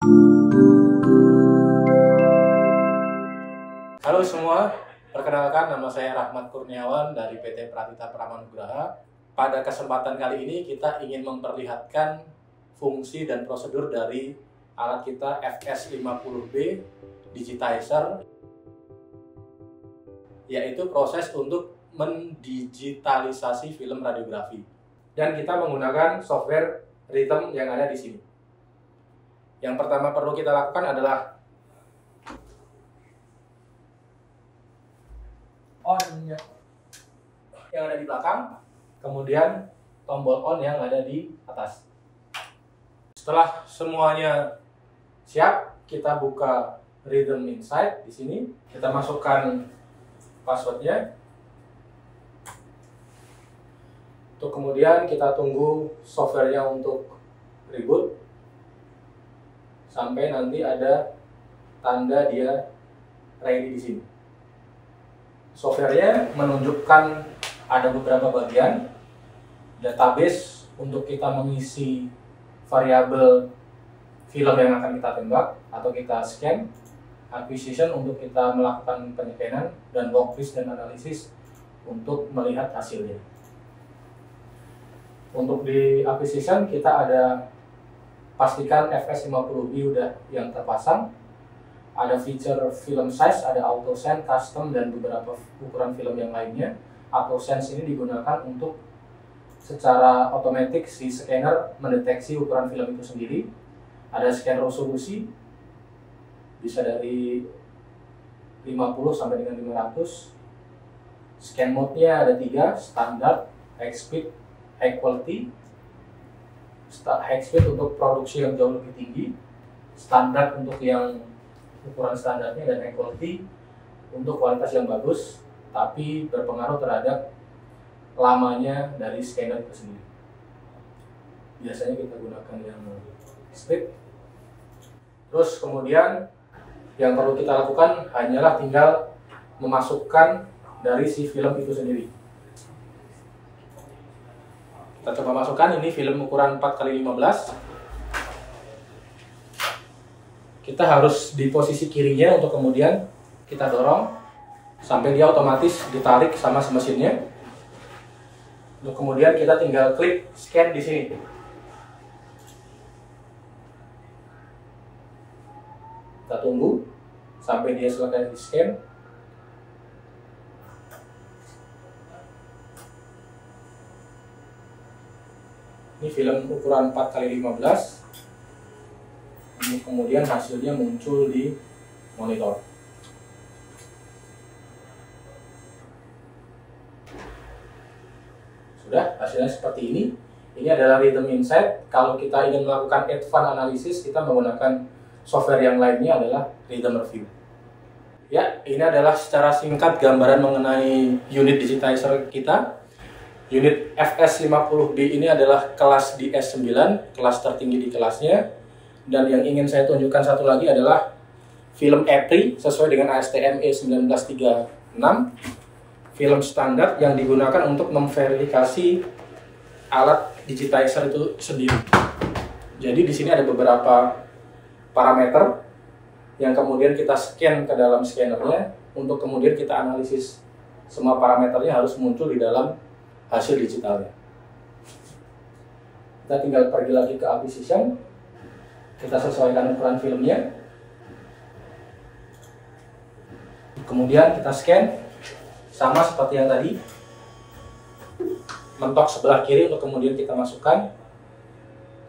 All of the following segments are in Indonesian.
Halo semua, perkenalkan nama saya Rahmat Kurniawan dari PT Pratita Pramanugraha. Pada kesempatan kali ini kita ingin memperlihatkan fungsi dan prosedur dari alat kita FS50B Digitizer, yaitu proses untuk mendigitalisasi film radiografi. Dan kita menggunakan software Rhythm yang ada di sini. Yang pertama perlu kita lakukan adalah on yang ada di belakang, kemudian tombol on yang ada di atas. Setelah semuanya siap, kita buka Rhythm Insight di sini. Kita masukkan passwordnya. Untuk kemudian kita tunggu softwarenya untuk reboot sampai nanti ada tanda dia ready di sini. Softwarenya menunjukkan ada beberapa bagian, database untuk kita mengisi variabel film yang akan kita tembak atau kita scan, acquisition untuk kita melakukan penyekenan, dan worklist dan analisis untuk melihat hasilnya. Untuk di acquisition kita ada pastikan FS50B udah yang terpasang. Ada feature film size, ada auto send, custom, dan beberapa ukuran film yang lainnya. Auto sense ini digunakan untuk secara otomatis si scanner mendeteksi ukuran film itu sendiri. Ada scan resolusi, bisa dari 50 sampai dengan 500. Scan mode-nya ada 3, standar, high speed, high quality. High speed untuk produksi yang jauh lebih tinggi, standar untuk yang ukuran standarnya, dan high quality untuk kualitas yang bagus tapi berpengaruh terhadap lamanya dari scanner itu sendiri. Biasanya kita gunakan yang speed. Terus kemudian yang perlu kita lakukan hanyalah tinggal memasukkan dari si film itu sendiri. Kita coba masukkan, ini film ukuran 4x15. Kita harus di posisi kirinya untuk kemudian kita dorong sampai dia otomatis ditarik sama mesinnya. Untuk kemudian kita tinggal klik scan di sini. Kita tunggu sampai dia selesai di scan. Ini film ukuran 4x15. Kemudian hasilnya muncul di monitor. Sudah, hasilnya seperti ini. Ini adalah Rhythm Insight. Kalau kita ingin melakukan advanced analysis, kita menggunakan software yang lainnya adalah Rhythm Review. Ya, ini adalah secara singkat gambaran mengenai unit digitizer kita. Unit FS50B ini adalah kelas di S9, kelas tertinggi di kelasnya. Dan yang ingin saya tunjukkan satu lagi adalah film EPRI sesuai dengan ASTM E1936, film standar yang digunakan untuk memverifikasi alat digitizer itu sendiri. Jadi di sini ada beberapa parameter yang kemudian kita scan ke dalam scannernya untuk kemudian kita analisis. Semua parameternya harus muncul di dalam hasil digitalnya. Kita tinggal pergi lagi ke acquisition. Kita sesuaikan ukuran filmnya. Kemudian kita scan, sama seperti yang tadi. Mentok sebelah kiri untuk kemudian kita masukkan.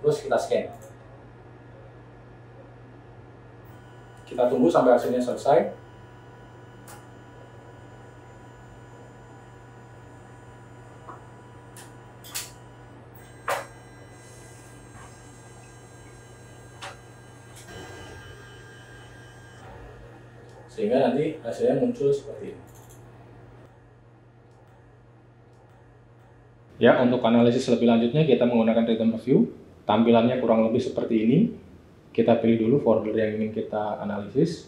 Terus kita scan. Kita tunggu sampai hasilnya selesai. Sehingga nanti hasilnya muncul seperti ini. Ya, untuk analisis lebih lanjutnya kita menggunakan Rhythm Review. Tampilannya kurang lebih seperti ini. Kita pilih dulu folder yang ingin kita analisis.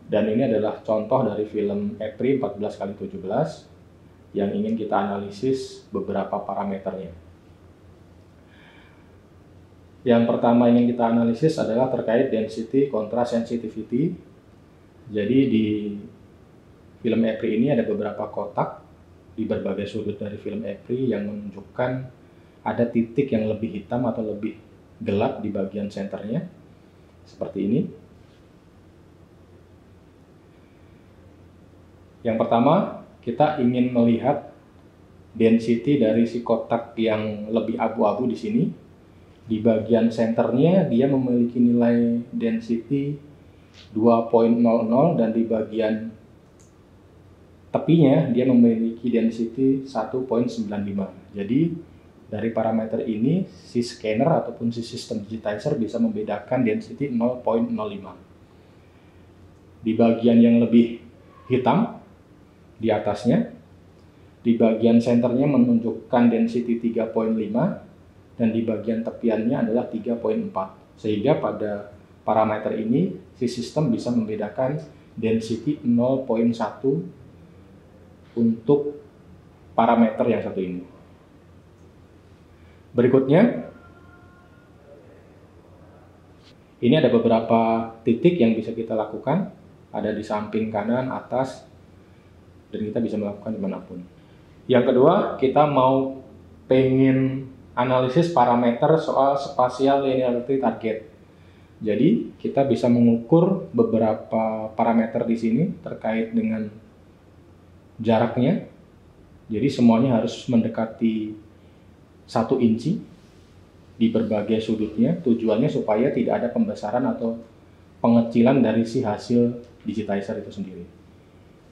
Dan ini adalah contoh dari film EPRI 14x17 yang ingin kita analisis beberapa parameternya. Yang pertama yang kita analisis adalah terkait density kontra sensitivity. Jadi di film EPRI ini ada beberapa kotak di berbagai sudut dari film EPRI yang menunjukkan ada titik yang lebih hitam atau lebih gelap di bagian senternya, seperti ini. Yang pertama, kita ingin melihat density dari si kotak yang lebih abu-abu di sini. Di bagian senternya dia memiliki nilai density 2.00 dan di bagian tepinya dia memiliki density 1.95. Jadi dari parameter ini si scanner ataupun si sistem digitizer bisa membedakan density 0.05. Di bagian yang lebih hitam di atasnya, di bagian senternya menunjukkan density 3.5 dan di bagian tepiannya adalah 3.4. Sehingga pada parameter ini si sistem bisa membedakan density 0.1 untuk parameter yang satu ini. Berikutnya, ini ada beberapa titik yang bisa kita lakukan, ada di samping kanan, atas, dan kita bisa melakukan dimanapun. Yang kedua, kita mau pengen analisis parameter soal spatial linearity target. Jadi kita bisa mengukur beberapa parameter di sini terkait dengan jaraknya. Jadi semuanya harus mendekati 1 inci di berbagai sudutnya. Tujuannya supaya tidak ada pembesaran atau pengecilan dari si hasil digitizer itu sendiri.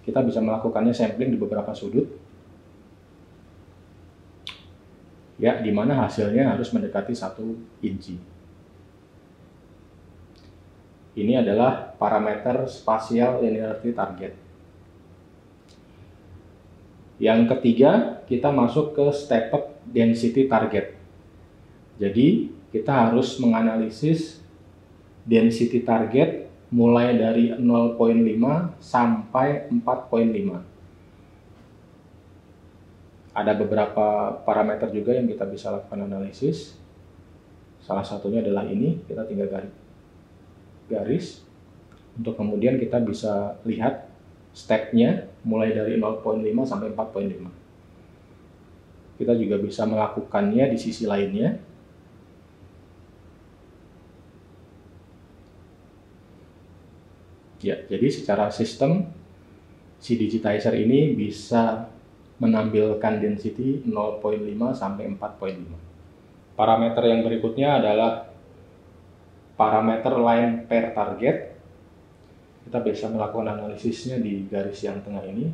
Kita bisa melakukannya sampling di beberapa sudut. Ya, di mana hasilnya harus mendekati 1 inci. Ini adalah parameter spatial linearity target. Yang ketiga, kita masuk ke stepped density target. Jadi, kita harus menganalisis density target mulai dari 0.5 sampai 4.5. Ada beberapa parameter juga yang kita bisa lakukan analisis. Salah satunya adalah ini, kita tinggal garis. Untuk kemudian kita bisa lihat stepnya mulai dari 0.5 sampai 4.5. Kita juga bisa melakukannya di sisi lainnya. Ya, jadi secara sistem, si digitizer ini bisa menampilkan density 0.5 sampai 4.5. Parameter yang berikutnya adalah parameter line pair target. Kita bisa melakukan analisisnya di garis yang tengah ini.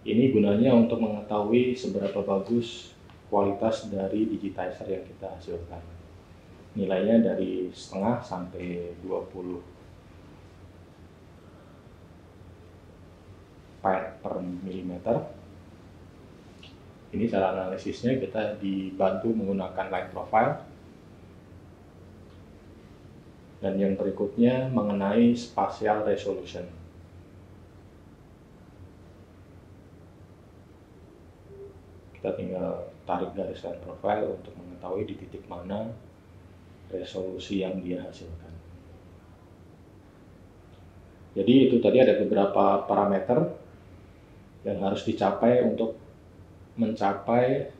Ini gunanya untuk mengetahui seberapa bagus kualitas dari digitizer yang kita hasilkan. Nilainya dari setengah sampai 20 per milimeter. Ini cara analisisnya, kita dibantu menggunakan line profile. Dan yang berikutnya mengenai spatial resolution. Kita tinggal tarik garis line profile untuk mengetahui di titik mana resolusi yang dia hasilkan. Jadi itu tadi ada beberapa parameter yang harus dicapai untuk mencapai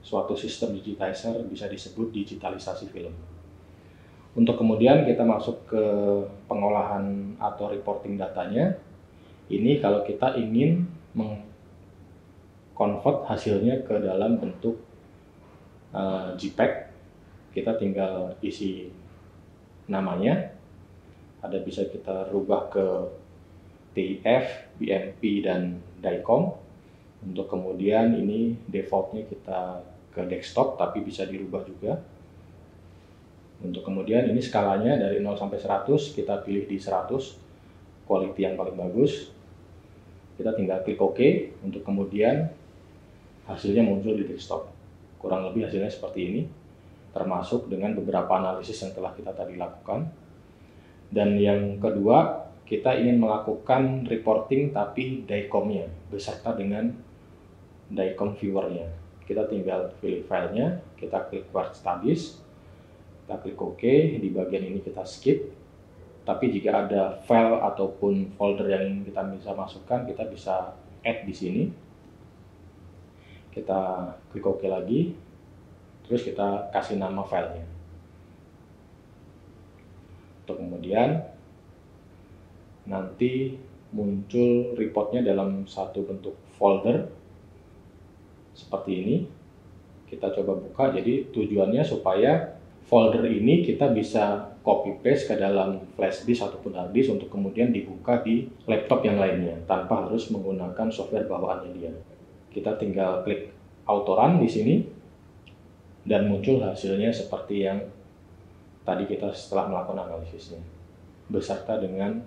suatu sistem digitizer bisa disebut digitalisasi film. Untuk kemudian kita masuk ke pengolahan atau reporting datanya. Ini kalau kita ingin meng-convert hasilnya ke dalam bentuk JPEG, kita tinggal isi namanya. Ada bisa kita rubah ke TIFF, BMP, dan DICOM. Untuk kemudian ini defaultnya kita ke desktop, tapi bisa dirubah juga. Untuk kemudian ini skalanya dari 0 sampai 100, kita pilih di 100, quality yang paling bagus. Kita tinggal klik OK, untuk kemudian hasilnya muncul di desktop. Kurang lebih hasilnya seperti ini, termasuk dengan beberapa analisis yang telah kita tadi lakukan. Dan yang kedua, kita ingin melakukan reporting tapi DICOM-nya beserta dengan DICOM viewer-nya. Kita tinggal pilih filenya, kita klik Quartz Studies, Kita klik OK, di bagian ini kita skip. Tapi jika ada file ataupun folder yang kita bisa masukkan, kita bisa add di sini. Kita klik OK lagi, terus kita kasih nama filenya. Untuk kemudian nanti muncul reportnya dalam satu bentuk folder seperti ini. Kita coba buka, jadi tujuannya supaya folder ini kita bisa copy paste ke dalam flash disk ataupun hard disk untuk kemudian dibuka di laptop yang lainnya tanpa harus menggunakan software bawaannya dia. Kita tinggal klik auto run di sini dan muncul hasilnya seperti yang tadi kita setelah melakukan analisisnya beserta dengan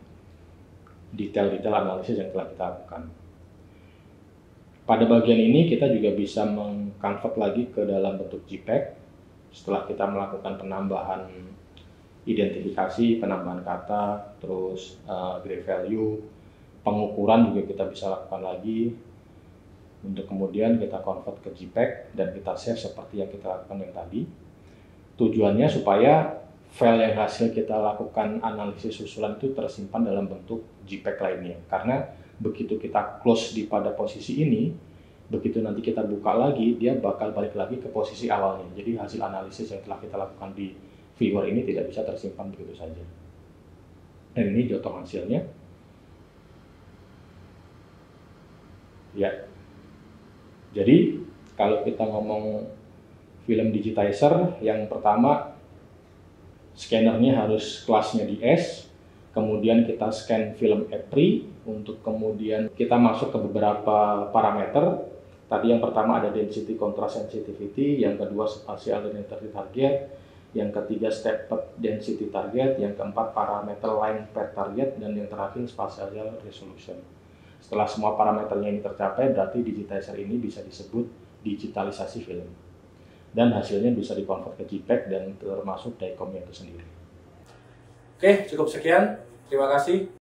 detail-detail analisis yang telah kita lakukan. Pada bagian ini kita juga bisa meng-convert lagi ke dalam bentuk JPEG setelah kita melakukan penambahan identifikasi, penambahan kata, terus grade value, pengukuran juga kita bisa lakukan lagi untuk kemudian kita convert ke JPEG dan kita save seperti yang kita lakukan yang tadi. Tujuannya supaya file yang hasil kita lakukan analisis susulan itu tersimpan dalam bentuk JPEG lainnya, karena begitu kita close di pada posisi ini, begitu nanti kita buka lagi, dia bakal balik lagi ke posisi awalnya. Jadi hasil analisis yang telah kita lakukan di viewer ini tidak bisa tersimpan begitu saja. Dan ini jotong hasilnya. Ya. Jadi kalau kita ngomong film digitizer, yang pertama scannernya harus kelasnya di S, kemudian kita scan film EPRI untuk kemudian kita masuk ke beberapa parameter. Tadi yang pertama ada density contrast sensitivity, yang kedua spatial density target, yang ketiga step density target, yang keempat parameter line per target, dan yang terakhir spatial resolution. Setelah semua parameternya ini tercapai, berarti digitizer ini bisa disebut digitalisasi film. Dan hasilnya bisa dikonvert ke JPEG dan termasuk DICOM-nya itu sendiri. Oke, cukup sekian. Terima kasih.